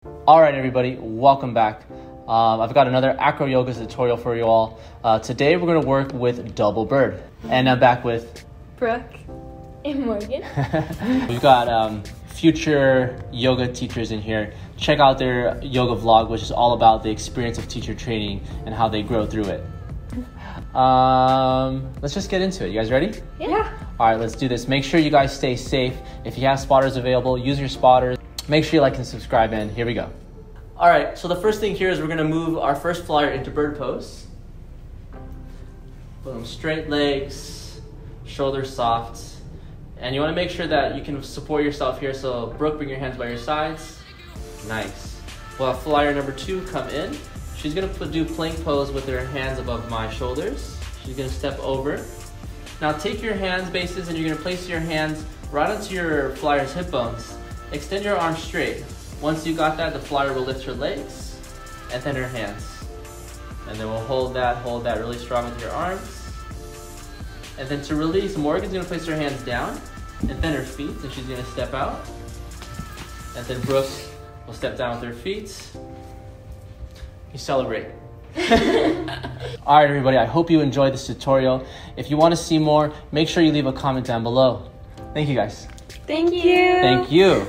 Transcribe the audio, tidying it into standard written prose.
All right, everybody, welcome back. I've got another Acroyoga tutorial for you all. Today we're going to work with double bird. And I'm back with Brooke and Morgan. We've got future yoga teachers in here. Check out their yoga vlog, which is all about the experience of teacher training and how they grow through it. Let's just get into it. You guys ready? Yeah. All right, let's do this. Make sure you guys stay safe. If you have spotters available, use your spotters. Make sure you like and subscribe, and here we go. All right, so the first thing here is we're gonna move our first flyer into bird pose. Boom, straight legs, shoulders soft. And you wanna make sure that you can support yourself here. So Brooke, bring your hands by your sides. Nice. We'll have flyer number 2 come in. She's gonna do plank pose with her hands above my shoulders. She's gonna step over. Now take your hands bases and you're gonna place your hands right onto your flyer's hip bones. Extend your arms straight. Once you got that, the flyer will lift her legs and then her hands. And then we'll hold that really strong with your arms. And then to release, Morgan's gonna place her hands down and then her feet, and she's gonna step out. And then Brooke will step down with her feet. You celebrate. All right, everybody, I hope you enjoyed this tutorial. If you want to see more, make sure you leave a comment down below. Thank you, guys. Thank you. Thank you.